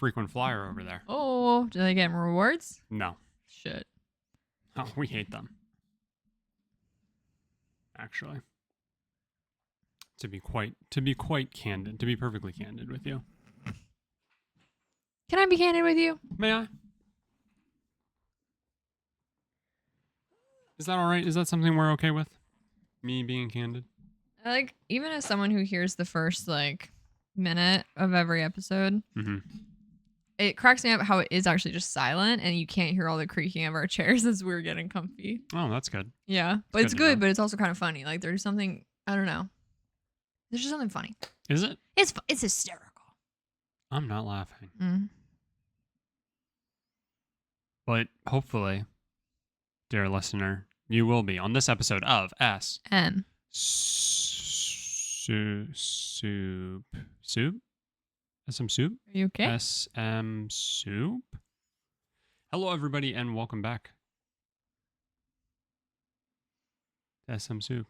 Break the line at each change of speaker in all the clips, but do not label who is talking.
frequent flyer over there.
Oh, do they get rewards?
No.
Shit.
Oh, we hate them. Actually. To be quite candid, to be perfectly candid with you.
Can I be candid with you?
May I? Is that all right? Is that something we're okay with? Me being candid?
Like, even as someone who hears the first, like, minute of every episode, it cracks me up how it is actually just silent and you can't hear all the creaking of our chairs as we're getting comfy.
Oh, that's good.
Yeah. But it's good, but it's also kind of funny. Like, there's something, I don't know. There's just something funny.
Is it?
It's hysterical. I'm
not laughing.
Mm.
But hopefully, dear listener, you will be on this episode of SMSoup. SMSoup?
Are you okay?
SMSoup. Hello, everybody, and welcome back to SMSoup,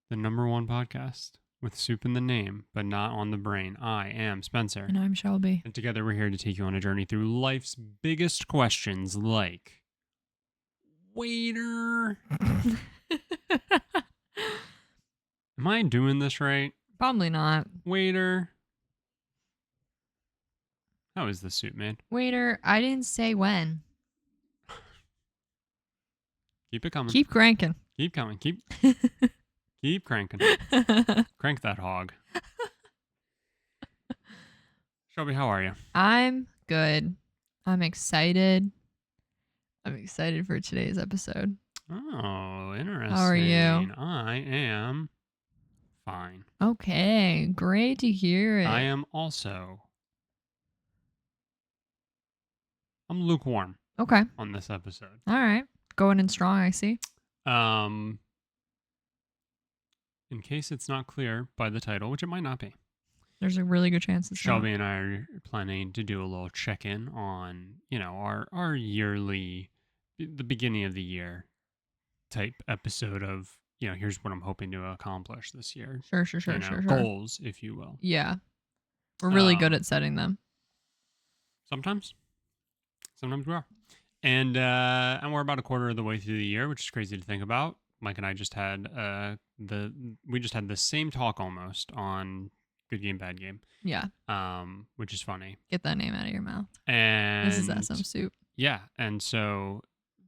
the #1 podcast with soup in the name, but not on the brain. I am Spencer.
And I'm Shelby.
And together we're here to take you on a journey through life's biggest questions like, waiter. Am I doing this right?
Probably not.
Waiter. How is the soup made?
Waiter, I didn't say when.
Keep it coming.
Keep cranking.
Keep coming. Keep cranking. Crank that hog. Shelby, how are you?
I'm good. I'm excited. I'm excited for today's episode.
Oh, interesting.
How are you?
I am fine.
Okay, great to hear it.
I am also. I'm lukewarm.
Okay.
On this episode.
All right. Going in strong, I see.
In case it's not clear by the title, which it might not be.
There's a really good chance it's
Shelby and I are planning to do a little check-in on, our yearly, the beginning of the year type episode of, here's what I'm hoping to accomplish this year.
Sure.
Goals, if you will.
Yeah. We're really good at setting them.
Sometimes we are. And we're about a quarter of the way through the year, which is crazy to think about. Mike and I just had the same talk almost on Good Game, Bad Game.
Yeah.
Which is funny.
Get that name out of your mouth.
And
this is SMSoup.
Yeah, and so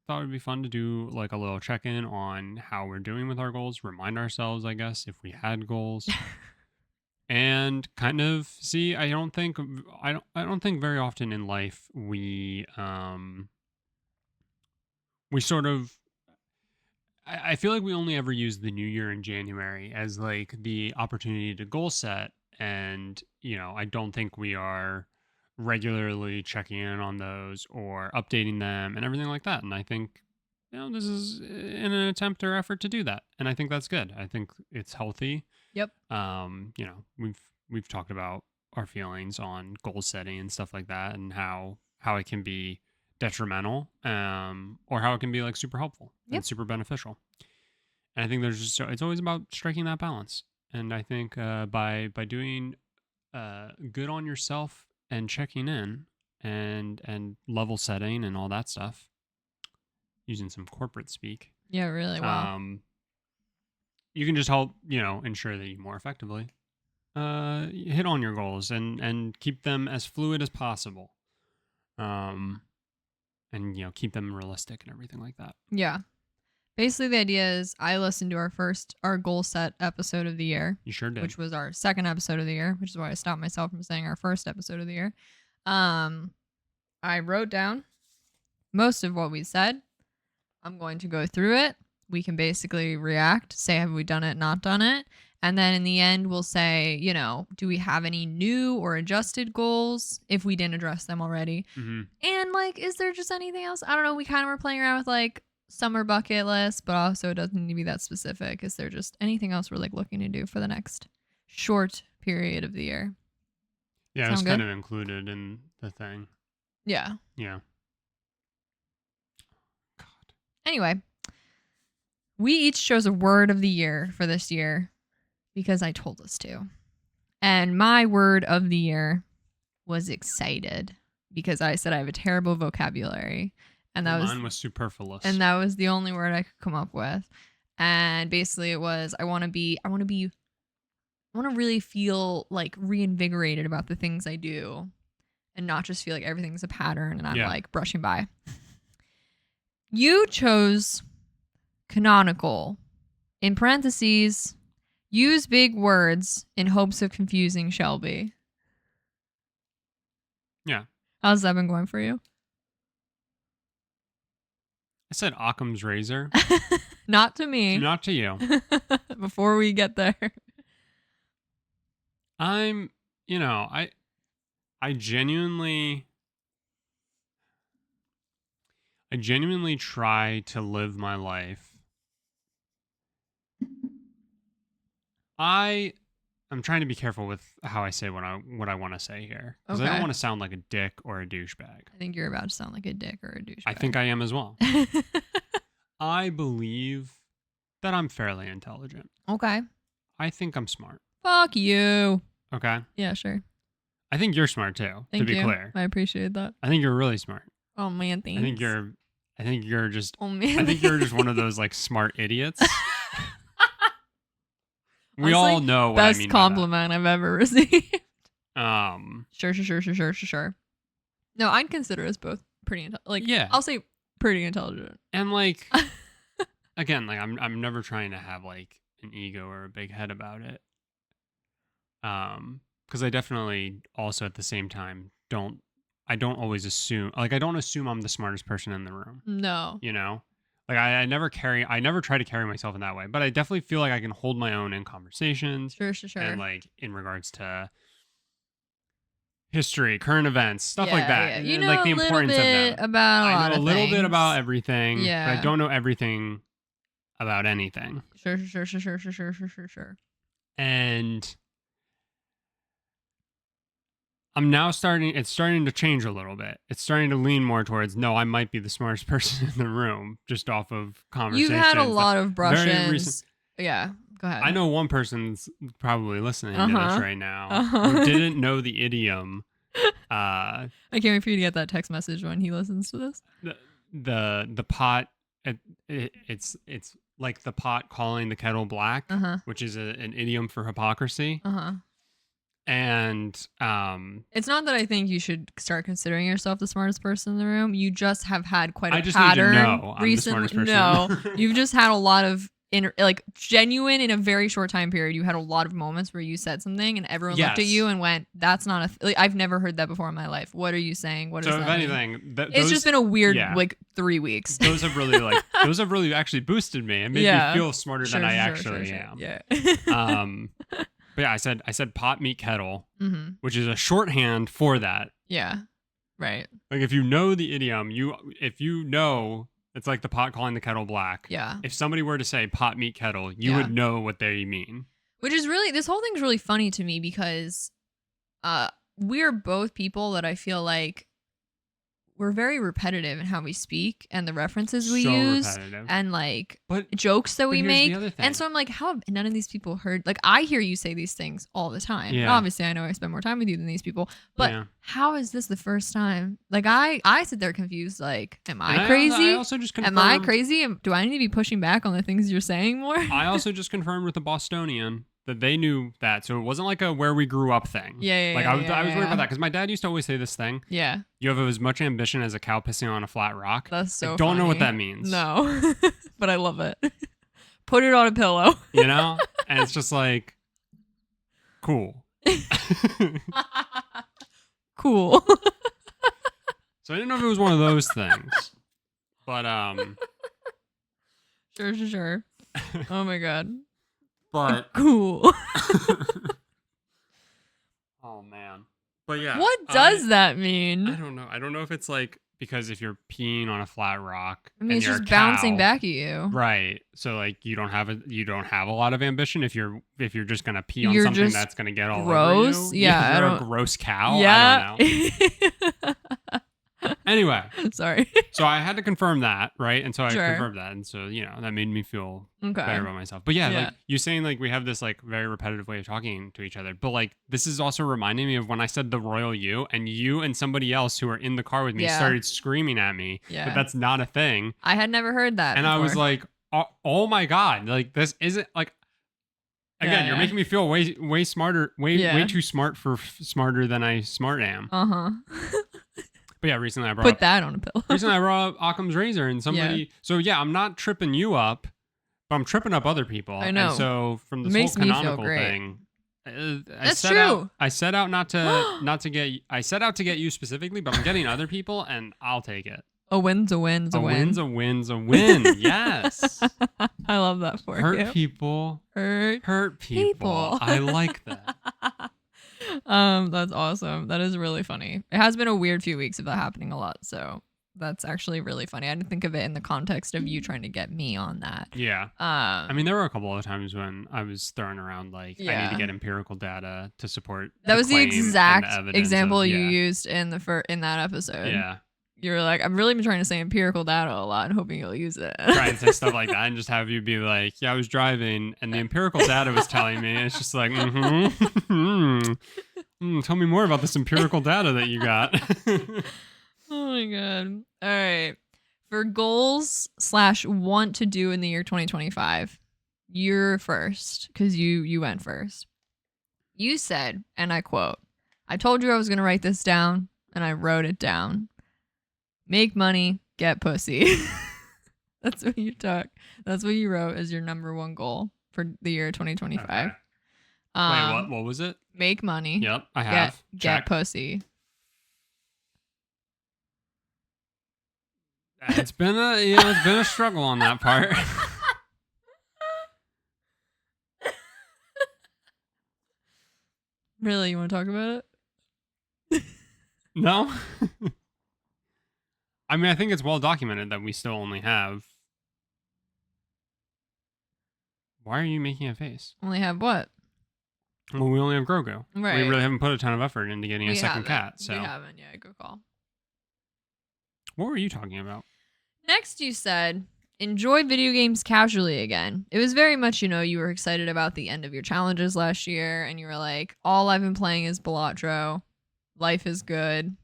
thought it would be fun to do like a little check-in on how we're doing with our goals, remind ourselves, I guess, if we had goals. And kind of see, I don't think very often in life we sort of, I feel like we only ever use the new year in January as like the opportunity to goal set. And, I don't think we are regularly checking in on those or updating them and everything like that. And I think, this is in an attempt or effort to do that. And I think that's good. I think it's healthy.
Yep.
We've talked about our feelings on goal setting and stuff like that and how it can be detrimental, or how it can be like super helpful and super beneficial. And I think it's always about striking that balance. And I think by doing good on yourself and checking in and level setting and all that stuff, using some corporate speak.
Yeah, really well.
You can just help, ensure that you more effectively hit on your goals and keep them as fluid as possible. And, keep them realistic and everything like that.
Yeah. Basically, the idea is I listened to our goal set episode of the year.
You sure did.
Which was our second episode of the year, which is why I stopped myself from saying our first episode of the year. I wrote down most of what we said. I'm going to go through it. We can basically react, say, have we done it, not done it? And then in the end, we'll say, do we have any new or adjusted goals if we didn't address them already?
Mm-hmm.
And is there just anything else? I don't know. We kind of were playing around with summer bucket list, but also it doesn't need to be that specific. Is there just anything else we're looking to do for the next short period of the year?
Yeah, it was kind of included in the thing.
Yeah.
Yeah.
God. Anyway, we each chose a word of the year for this year because I told us to. And my word of the year was excited because I said I have a terrible vocabulary, and
Mine was superfluous.
and that was the only word I could come up with. And basically, it was I want to really feel like reinvigorated about the things I do, and not just feel like everything's a pattern and I'm like brushing by. You chose canonical. In parentheses, use big words in hopes of confusing Shelby.
Yeah.
How's that been going for you?
I said Occam's razor.
Not to me.
Not to you.
Before we get there.
I genuinely try to live my life. I'm trying to be careful with how I say what I want to say here, because I don't want to sound like a dick or a douchebag.
I think you're about to sound like a dick or a douchebag.
I think I am as well. I believe that I'm fairly intelligent.
Okay.
I think I'm smart.
Fuck you.
Okay.
Yeah, sure.
I think you're smart too.
Thank
to be
you.
clear,
I appreciate that.
I think you're really smart.
Oh man, thanks.
I think you're just.
Oh man.
I think you're just one of those like smart idiots. We
Honestly,
all know what I mean.
Best compliment I've ever received. Sure. No, I'd consider us both pretty intelligent.
Yeah.
I'll say pretty intelligent.
And like, again, like I'm never trying to have like an ego or a big head about it. Because I definitely also at the same time don't always assume, like I don't assume I'm the smartest person in the room.
No.
You know? Like I never try to carry myself in that way, but I definitely feel like I can hold my own in conversations.
Sure.
And like in regards to history, current events, stuff like that.
Yeah.
And,
You know
like the
a little
importance
bit
of them.
about
I know a little bit about
things.
everything,
Yeah.
but I don't know everything about anything.
Sure.
And I'm now it's starting to change a little bit. It's starting to lean more towards, no, I might be the smartest person in the room just off of conversations.
You've had a lot of brush-ins. Yeah, go ahead.
I know one person's probably listening to this right now who didn't know the idiom.
I can't wait for you to get that text message when he listens to this.
The pot, it's like the pot calling the kettle black, which is an idiom for hypocrisy. And
it's not that I think you should start considering yourself the smartest person in the room. You just have had quite a
pattern.
I just need to
know I'm
recently.
the smartest person.
No, you've just had a lot of genuine in a very short time period. You had a lot of moments where you said something and everyone looked at you and went, "That's not I've never heard that before in my life. What are you saying? What is that?" So if
anything,
it's just been a weird like 3 weeks.
Those have really actually boosted me and made me feel smarter than I actually am.
Yeah.
But yeah, I said pot meet kettle, which is a shorthand for that.
Yeah. Right.
Like if you know the idiom, if you know it's like the pot calling the kettle black.
Yeah.
If somebody were to say pot meet kettle, you would know what they mean.
Which is really, this whole thing's really funny to me because we're both people that I feel like we're very repetitive in how we speak and the references we use repetitive. And like jokes that we make. And so I'm like, how have none of these people heard? Like I hear you say these things all the time. Yeah. Obviously, I know I spend more time with you than these people, but how is this the first time? Like I sit there confused. Like, am I crazy?
I also just confirmed,
am I crazy? Do I need to be pushing back on the things you're saying more?
I also just confirmed with the Bostonian that they knew that. So it wasn't like a where we grew up thing.
Yeah.
I was worried about that because my dad used to always say this thing.
Yeah.
You have as much ambition as a cow pissing on a flat rock.
That's so
I don't
funny.
know what that means.
No. But I love it. Put it on a pillow.
You know? And it's just like, cool.
Cool.
So I didn't know if it was one of those things. But
Sure. Oh my god.
But
cool.
Oh man. But yeah.
What does that mean?
I don't know. I don't know if it's like because if you're peeing on a flat rock,
I mean, it's just bouncing back at you.
Right. So like you don't have a lot of ambition if you're just gonna pee on something that's gonna get all
gross.
over you.
Yeah.
You're a gross cow.
Yeah.
I don't know. Anyway,
Sorry.
so I had to confirm that, right? And so I
Sure.
confirmed that, and so that made me feel
Okay.
better about myself. But yeah,
Yeah.
like you saying, like we have this like very repetitive way of talking to each other. But like this is also reminding me of when I said the royal you, and you and somebody else who were in the car with me
Yeah.
started screaming at me
Yeah.
that that's not a thing.
I had never heard that.
And
before.
I was like, oh my god, like this isn't like. Again, you're making me feel way smarter, way too smart for smarter than I smart am. But yeah, recently I brought
Put that on a pillow.
Recently I brought up Occam's razor, and somebody. So yeah, I'm not tripping you up, but I'm tripping up other people.
I know.
And so from this
Makes
whole
me feel
canonical
great.
thing,
That's true.
I set out not to get. I set out to get you specifically, but I'm getting other people, and I'll take it.
A win's a win's a win.
Win's a win's a win. Yes.
I love that for you.
Hurt people. Hurt people. I like that.
That's awesome. That is really funny. It has been a weird few weeks of that happening a lot, so that's actually really funny. I didn't think of it in the context of you trying to get me on that.
Yeah. I mean, there were a couple of times when I was throwing around like I need to get empirical data to support.
That was the exact example you
yeah.
used in that episode.
Yeah.
You were like, I've really been trying to say empirical data a lot and hoping you'll use it.
Try and say stuff like that and just have you be like, yeah, I was driving and the empirical data was telling me. It's just like, tell me more about this empirical data that you got.
Oh my God. All right. For goals / want to do in the year 2025, you're first because you went first. You said, and I quote, I told you I was going to write this down and I wrote it down. Make money, get pussy. That's what you took. That's what you wrote as your number one goal for the year 2025.
Okay. Wait, what was it?
Make money.
Yep, I have.
Get pussy.
It's been a struggle on that part.
Really, you want to talk about it?
No. I mean, I think it's well documented that we still only have. Why are you making a face?
Only have what?
Well, we only have Grogu.
Right.
We really haven't put a ton of effort into getting a second cat. So
we haven't. Yeah, good call.
What were you talking about?
Next, you said, enjoy video games casually again. It was very much, you were excited about the end of your challenges last year, and you were like, all I've been playing is Balatro. Life is good.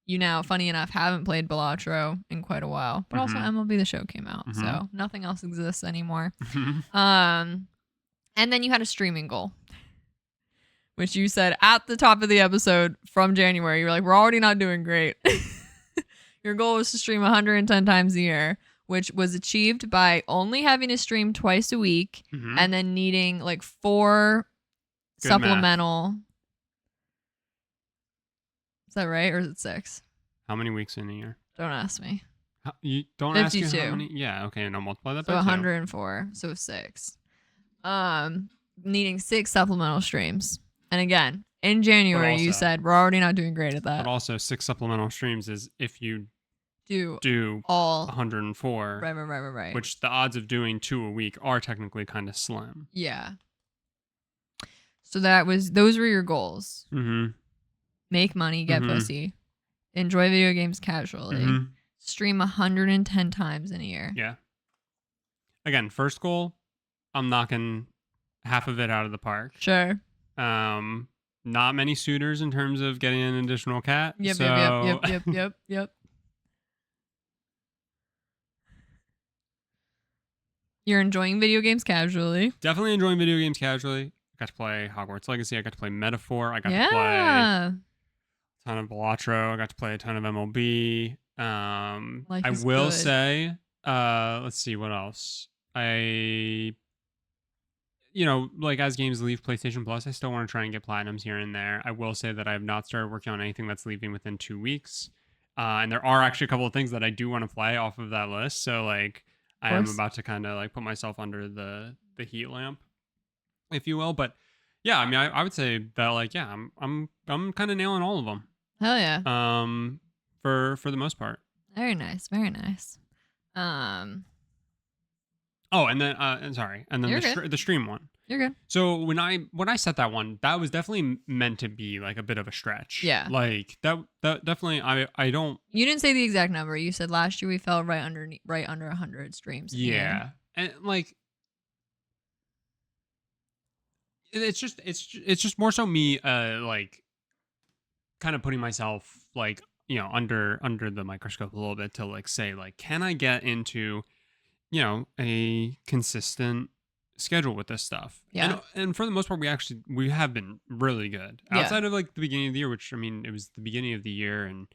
You now, funny enough, haven't played Balatro in quite a while, but also MLB The Show came out, so nothing else exists anymore. And then you had a streaming goal, which you said at the top of the episode from January. You were like, we're already not doing great. Your goal was to stream 110 times a year, which was achieved by only having to stream twice a week and then needing like 4
Good
supplemental. Math. Is that right? Or is it 6?
How many weeks in a year?
Don't ask me.
You don't
52.
ask you how many? Yeah, okay, no, multiply that by
2.
two.
104, so 6. Needing 6 supplemental streams. And again, in January, you said we're already not doing great at that.
But also 6 supplemental streams is if you do
all
104.
Right.
Which the odds of doing 2 a week are technically kind of slim.
Yeah. So those were your goals. Make money, get pussy, enjoy video games casually, stream 110 times in a year.
Yeah. Again, first goal, I'm knocking half of it out of the park.
Sure.
Not many suitors in terms of getting an additional cat.
Yep. You're enjoying video games casually.
Definitely enjoying video games casually. I got to play Hogwarts Legacy. I got to play Metaphor. I got to play a ton of Balatro. I got to play a ton of MLB. I will say, let's see, what else? Like as games leave PlayStation Plus, I still want to try and get platinums here and there. I will say that I have not started working on anything that's leaving within 2 weeks. And there are actually a couple of things that I do want to play off of that list. So like I am about to kind of like put myself under the heat lamp, if you will. But yeah, I mean, I would say that like, yeah, I'm kind of nailing all of them.
Hell yeah.
For the most part.
Very nice. Very nice.
Oh, and then sorry, and then the stream one.
You're good.
So when I set that one, that was definitely meant to be like a bit of a stretch.
Yeah.
Like that definitely I don't.
You didn't say the exact number. You said last year we fell right under 100 streams. In the year.
Yeah. And like it's just more so me like kind of putting myself like, under the microscope a little bit to like say like, can I get into, a consistent schedule with this stuff?
Yeah.
And for the most part we have been really good.
Yeah.
Outside of like the beginning of the year, which I mean it was the beginning of the year and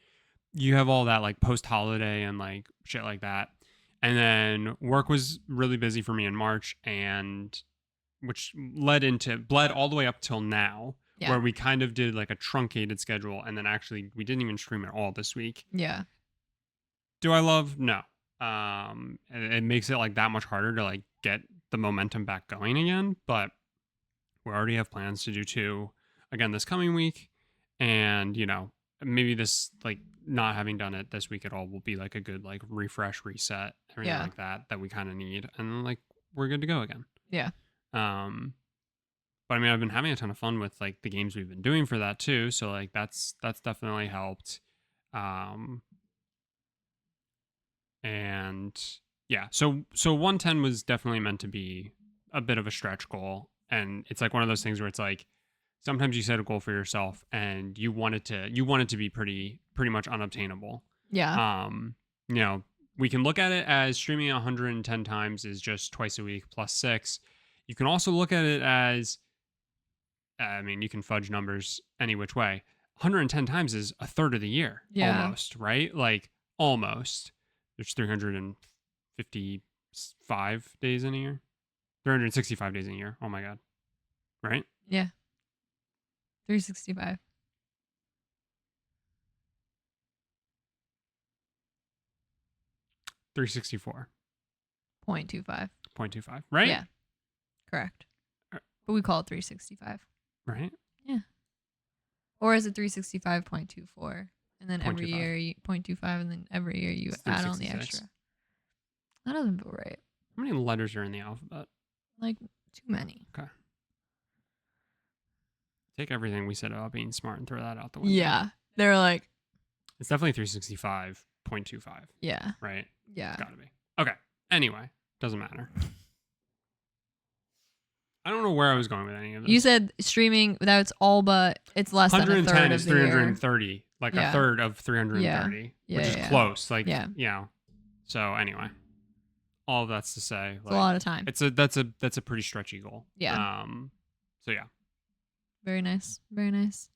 you have all that like post holiday and like shit like that. And then work was really busy for me in March, and which bled all the way up till now,
Yeah.
where we kind of did like a truncated schedule, and then actually we didn't even stream at all this week.
Yeah.
Do I love? No. It makes it like that much harder to like get the momentum back going again. But we already have plans to do 2 again this coming week, and maybe this like not having done it this week at all will be like a good like refresh, reset, everything
Yeah.
like that we kind of need, and then like we're good to go again.
Yeah.
But I mean, I've been having a ton of fun with like the games we've been doing for that too. So like that's definitely helped. And yeah, so 110 was definitely meant to be a bit of a stretch goal, and it's like one of those things where it's like sometimes you set a goal for yourself and you want it to be pretty much unobtainable.
Yeah.
We can look at it as streaming 110 times is just twice a week plus 6. You can also look at it as, I mean, you can fudge numbers any which way. 110 times is a third of the year, almost, right? Like almost. There's 355 days in a year, 365 days in a year. Oh my God, right?
Yeah. 365.
364.
0.25.
0.25, right?
Yeah. Correct. But we call it 365.
Right?
Yeah. Or is it 365.24? And then every
0.25.
year you 0.25, and then every year you
It's
add on the
366.
extra. That doesn't feel right.
How many letters are in the alphabet?
Like too many.
Okay. Take everything we said about being smart and throw that out the window.
Yeah. They're like,
It's definitely 365.25,
yeah.
right?
Yeah.
It's gotta be. Okay. Anyway, doesn't matter. I don't know where I was going with any of this.
You said streaming, that's all but it's less than a
110
third
is
of the year.
330, like
Yeah.
a third of 330,
Yeah,
which is
yeah.
close. Like,
Yeah.
So anyway, all of that's to say,
It's
like,
a lot of time.
that's a pretty stretchy goal.
Yeah.
So yeah.
Very nice. Very nice.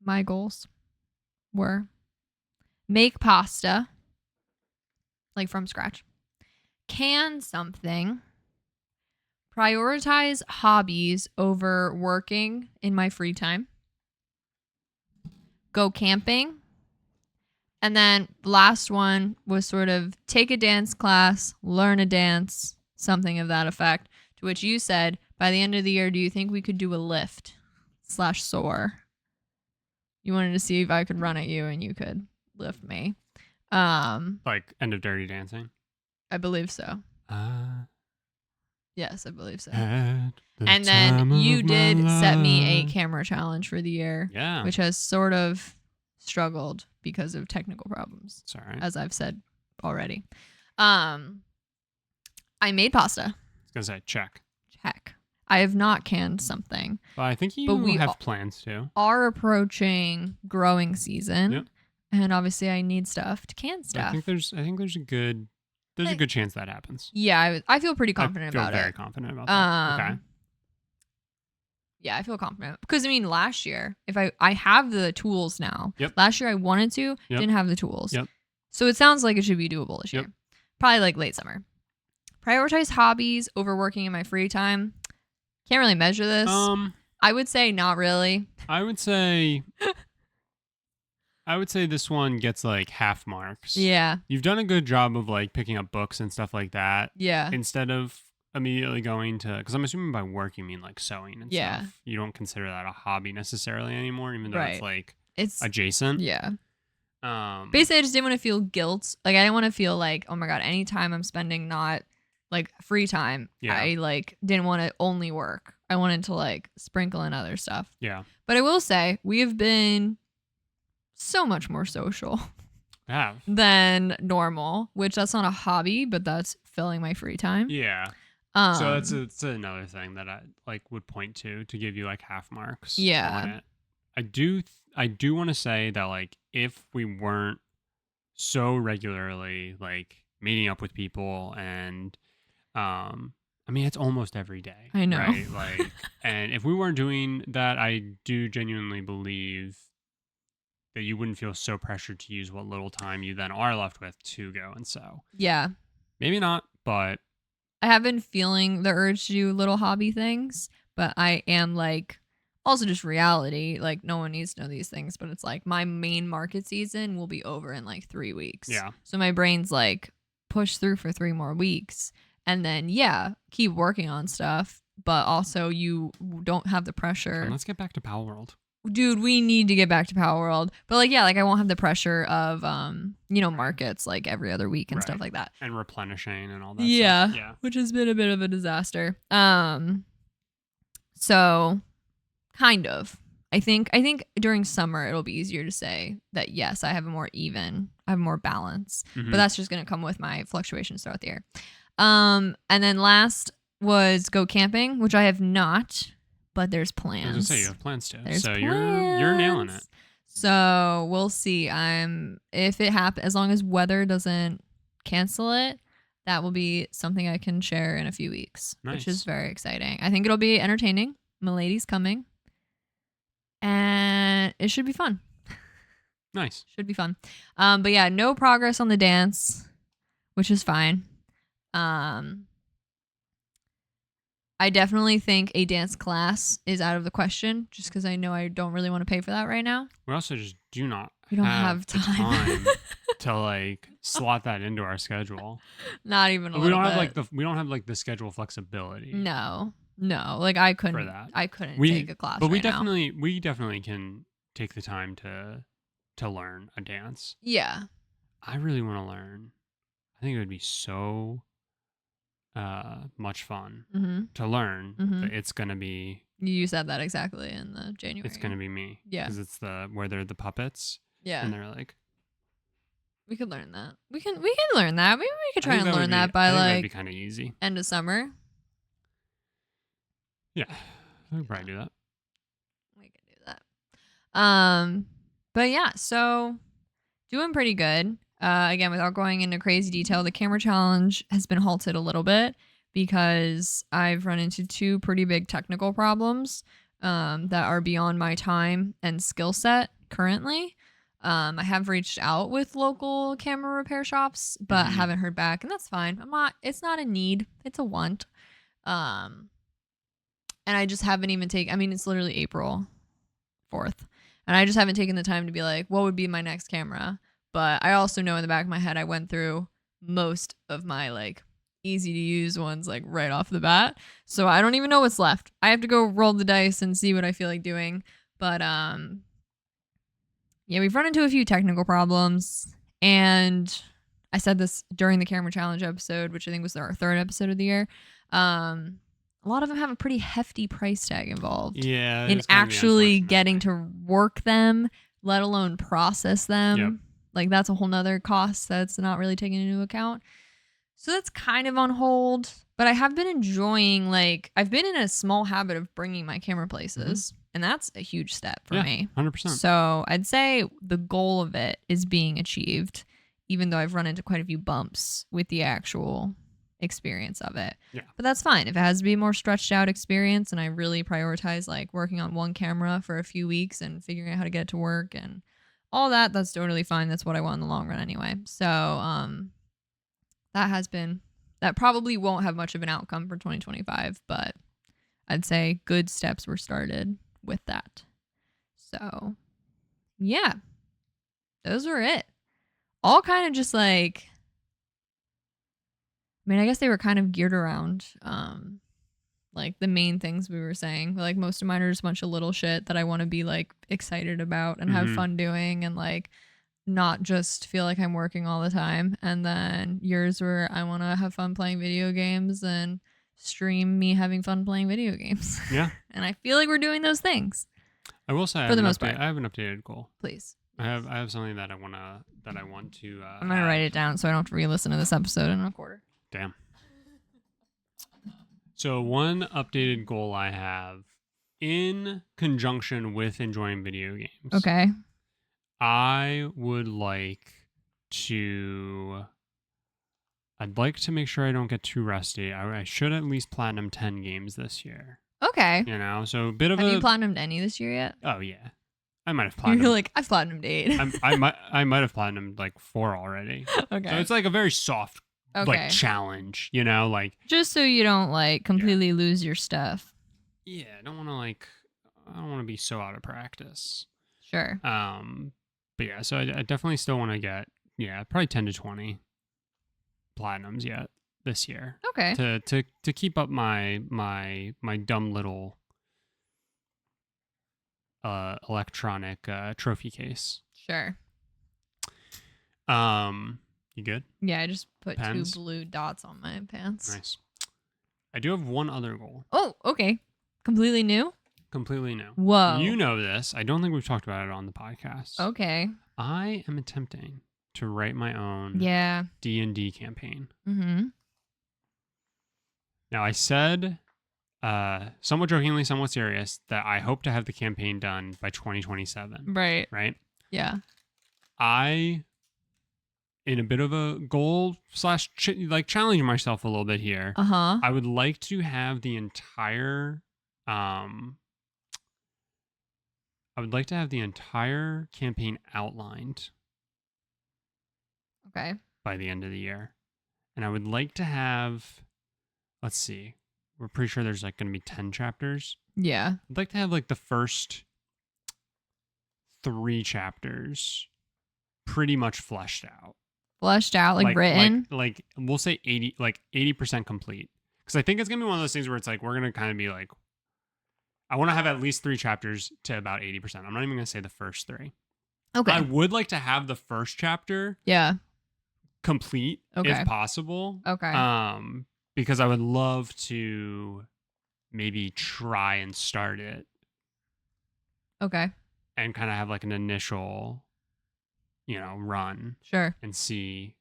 My goals were make pasta, like from scratch, can something, prioritize hobbies over working in my free time, go camping, and then the last one was sort of take a dance class, learn a dance, something of that effect. To which you said, by the end of the year, do you think we could do a lift/soar? You wanted to see if I could run at you and you could lift me.
Like end of Dirty Dancing.
I believe so. Yes, I believe so.
And
And then you did set me a camera challenge for the year,
Yeah.
which has sort of struggled because of technical problems,
It's all right.
as I've said already. I made pasta.
I was gonna say check.
Check. I have not canned something.
But I think you
we
have plans to.
Are approaching growing season,
Yep.
and obviously I need stuff to can stuff.
I think there's a good chance that happens.
Yeah, I feel pretty confident
I feel
about
very
it.
confident about that. Okay.
Yeah, I feel confident because I mean, last year, if I have the tools now.
Yep.
Last year I wanted to,
Yep.
didn't have the tools.
Yep.
So it sounds like it should be doable this
Yep.
year. Probably like late summer. Prioritize hobbies over working in my free time. Can't really measure this. I would say not really.
I would say this one gets like half marks.
Yeah.
You've done a good job of like picking up books and stuff like that
Yeah.
instead of immediately going to, because I'm assuming by work you mean like sewing and
Yeah.
stuff. You don't consider that a hobby necessarily anymore, even though it's
Right.
like
It's
adjacent.
yeah.
Um,
Basically, I just didn't want to feel guilt. Like I didn't want to feel like, oh my god, anytime I'm spending not like free time.
Yeah.
I like didn't want to only work. I wanted to like sprinkle in other stuff.
Yeah.
But I will say we have been so much more social
Have.
than normal, which that's not a hobby, but that's filling my free time.
Yeah. So it's another thing that I like would point to give you like half marks on it. I do want to say that like if we weren't so regularly like meeting up with people and I mean it's almost every day.
I know.
Right? Like and if we weren't doing that, I do genuinely believe that you wouldn't feel so pressured to use what little time you then are left with to go and sew.
Yeah.
Maybe not, but
I have been feeling the urge to do little hobby things, but I am like also just reality. Like no one needs to know these things, but it's like my main market season will be over in like 3 weeks.
Yeah.
So my brain's like push through for 3 more weeks and then keep working on stuff, but also you don't have the pressure.
And let's get back to Power World.
Dude, we need to get back to Power World. But like I won't have the pressure of markets like every other week and stuff like that.
And replenishing and all that
stuff.
Yeah.
Which has been a bit of a disaster. So kind of. I think during summer it'll be easier to say that yes, I have a more balance.
Mm-hmm.
But that's just gonna come with my fluctuations throughout the year. And then last was go camping, which I have not. But there's plans.
I was gonna say you have plans to.
There's
so
plans.
you're nailing it.
So we'll see. If it happens, as long as weather doesn't cancel it, that will be something I can share in a few weeks, which is very exciting. I think it'll be entertaining. Milady's coming, and it should be fun.
Nice.
Should be fun. But yeah, no progress on the dance, which is fine. I definitely think a dance class is out of the question just because I know I don't really want to pay for that right now.
We also just do not
we don't
have
time.
the time to like slot that into our schedule.
Not even a
we don't
little
have
bit.
we don't have like the schedule flexibility.
No. Like I couldn't
for that.
I couldn't take a class.
But
we
definitely can take the time to learn a dance.
Yeah.
I really want to learn. I think it would be so much fun to learn. But it's gonna be.
You said that exactly in the January.
It's gonna be me.
Yeah,
because it's where they're the puppets.
Yeah,
and they're like.
We could learn that. We can learn that. Maybe we could try and learn that by
that'd be kind of easy.
End of summer.
Yeah, we could probably do that.
We could do that. But yeah, so doing pretty good. Again, without going into crazy detail, the camera challenge has been halted a little bit because I've run into 2 pretty big technical problems that are beyond my time and skill set currently. I have reached out with local camera repair shops, but haven't heard back, and that's fine. It's not a need, it's a want. And I just haven't even it's literally April 4th, and I just haven't taken the time to be like, what would be my next camera? But I also know in the back of my head, I went through most of my like easy to use ones like right off the bat. So I don't even know what's left. I have to go roll the dice and see what I feel like doing. But yeah, we've run into a few technical problems. And I said this during the camera challenge episode, which I think was our 3rd episode of the year. A lot of them have a pretty hefty price tag involved.
Yeah.
In actually getting to work them, let alone process them.
Yep.
Like that's a whole nother cost that's not really taken into account. So that's kind of on hold. But I have been enjoying, like, I've been in a small habit of bringing my camera places. And that's a huge step for me.
100%.
So I'd say the goal of it is being achieved, even though I've run into quite a few bumps with the actual experience of it.
Yeah.
But that's fine. If it has to be a more stretched out experience and I really prioritize like working on one camera for a few weeks and figuring out how to get it to work and all that, that's totally fine. That's what I want in the long run anyway. So that probably won't have much of an outcome for 2025, but I'd say good steps were started with that. So yeah, those were it. All kind of just like, I guess they were kind of geared around like the main things we were saying. Like most of mine are just a bunch of little shit that I want to be like excited about and have fun doing and like not just feel like I'm working all the time. And then yours were I want to have fun playing video games and stream me having fun playing video games.
Yeah.
And I feel like we're doing those things.
I will say
For the most part.
I have an updated goal.
Please.
I have something that I want to
I'm going to write it down so I don't have to re-listen to this episode in a quarter.
Damn. So one updated goal I have in conjunction with enjoying video games.
Okay.
I'd like to make sure I don't get too rusty. I should at least platinum 10 games this year.
Okay.
You know, so a bit of
Have you platinumed any this year yet?
Oh yeah. I might have platinumed.
You're like, I've platinumed 8.
I might have platinumed like 4 already.
Okay.
So it's like a very soft like challenge, you know, like
just so you don't like completely lose your stuff.
Yeah, I don't want to be so out of practice.
Sure.
But yeah, so I definitely still want to get probably 10 to 20 platinums yet this year.
Okay.
To keep up my dumb little electronic trophy case.
Sure.
You good?
Yeah, I just put
Pens?
2 blue dots on my pants.
Nice. I do have one other goal.
Oh, okay. Completely new?
Completely new.
Whoa.
You know this. I don't think we've talked about it on the podcast.
Okay.
I am attempting to write my own D&D campaign.
Mm-hmm.
Now, I said, somewhat jokingly, somewhat serious, that I hope to have the campaign done by 2027.
Right.
Right?
Yeah.
In a bit of a goal / challenge myself a little bit here.
Uh-huh.
I would like to have the entire campaign outlined.
Okay.
By the end of the year. And I would like to have, let's see, we're pretty sure there's like going to be 10 chapters.
Yeah.
I'd like to have like the first 3 chapters pretty much fleshed out.
Fleshed out, like written?
Like we'll say 80% complete. Because I think it's going to be one of those things where it's like, we're going to kind of be like, I want to have at least 3 chapters to about 80%. I'm not even going to say the first 3.
Okay.
I would like to have the first chapter complete if possible.
Okay.
Because I would love to maybe try and start it.
Okay.
And kind of have like an initial, run.
Sure.
And see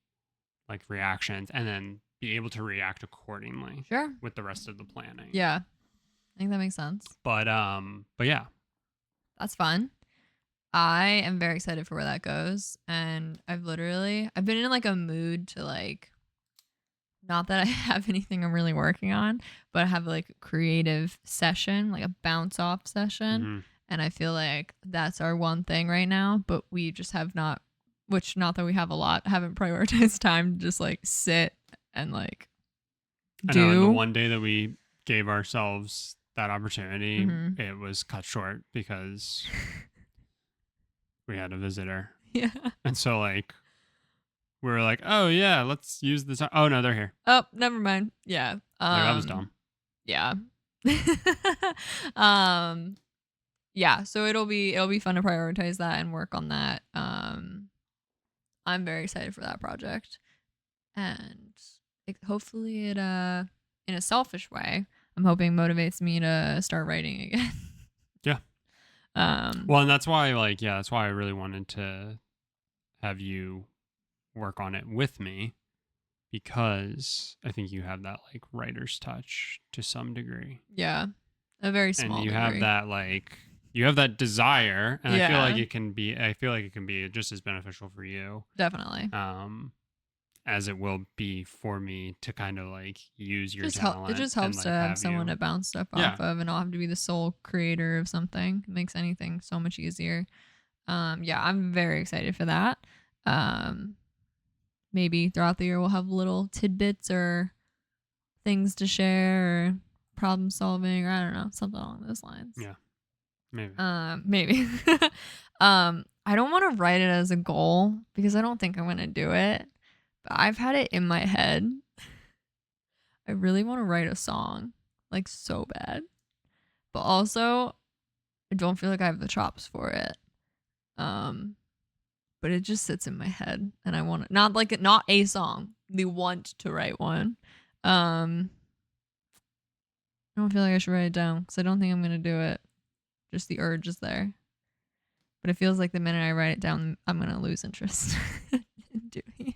like reactions and then be able to react accordingly.
Sure.
With the rest of the planning.
Yeah. I think that makes sense.
But yeah.
That's fun. I am very excited for where that goes. And I've been in like a mood to like, not that I have anything I'm really working on, but I have like a creative session, like a bounce off session.
Mm-hmm.
And I feel like that's our one thing right now, but we just have not that we have a lot, haven't prioritized time to just like sit and like do.
I know, the one day that we gave ourselves that opportunity,
Mm-hmm.
it was cut short because we had a visitor.
Yeah.
And so like we were like, oh yeah, let's use this. Oh no, they're here.
Oh, never mind. Yeah.
That was dumb.
Yeah. Yeah, so it'll be fun to prioritize that and work on that. I'm very excited for that project. And hopefully it in a selfish way, I'm hoping motivates me to start writing again.
Yeah. Well, and that's why that's why I really wanted to have you work on it with me, because I think you have that like writer's touch to some degree.
Yeah. A very small
and you
degree.
have that like you have that desire, and
Yeah.
I feel like it can be just as beneficial for you.
Definitely.
As it will be for me to kind of like use your talent.
It just helps to have someone to bounce stuff off of and not have to be the sole creator of something. It makes anything so much easier. Yeah, I'm very excited for that. Maybe throughout the year we'll have little tidbits or things to share or problem solving, or I don't know, something along those lines.
Yeah. Maybe.
Maybe. I don't want to write it as a goal because I don't think I'm going to do it. But I've had it in my head. I really want to write a song, like so bad. But also, I don't feel like I have the chops for it. But but it just sits in my head, and I want to not a song. The want to write one. I don't feel like I should write it down because I don't think I'm gonna do it. Just the urge is there, but it feels like the minute I write it down, I'm gonna lose interest in doing it.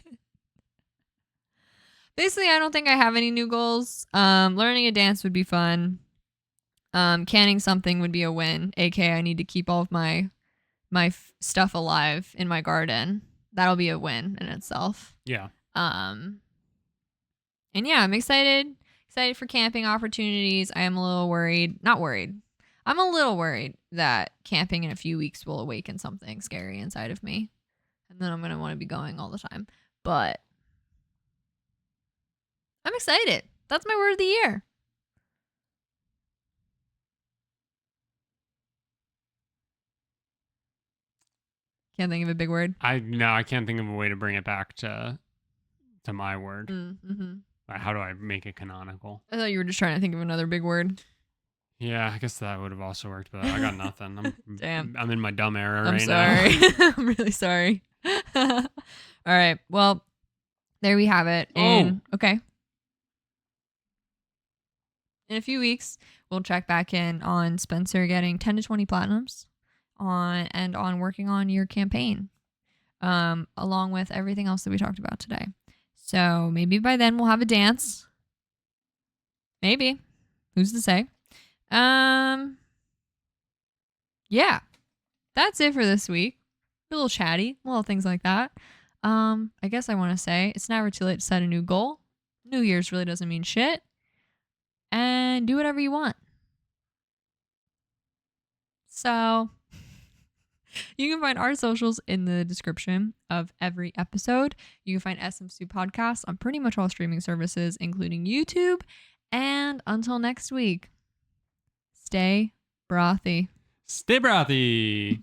Basically, I don't think I have any new goals. Learning a dance would be fun. Canning something would be a win. aka I need to keep all of my stuff alive in my garden. That'll be a win in itself.
Yeah.
And yeah, I'm excited for camping opportunities. I am a little worried. Not worried. I'm a little worried that camping in a few weeks will awaken something scary inside of me. And then I'm going to want to be going all the time. But I'm excited. That's my word of the year. Can't think of a big word.
I can't think of a way to bring it back to my word.
Mm-hmm.
How do I make it canonical?
I thought you were just trying to think of another big word.
Yeah, I guess that would have also worked, but I got nothing.
Damn.
I'm in my dumb era
I'm
right
sorry.
now.
I'm really sorry. All right. Well, there we have it. Okay. In a few weeks, we'll check back in on Spencer getting 10 to 20 platinums on working on your campaign, along with everything else that we talked about today. So maybe by then we'll have a dance. Maybe. Who's to say? Yeah, that's it for this week. A little chatty, little things like that. I guess I want to say it's never too late to set a new goal. New Year's really doesn't mean shit. And do whatever you want. So you can find our socials in the description of every episode. You can find SMSoup Podcast on pretty much all streaming services, including YouTube. And until next week, stay brothy.
Stay brothy.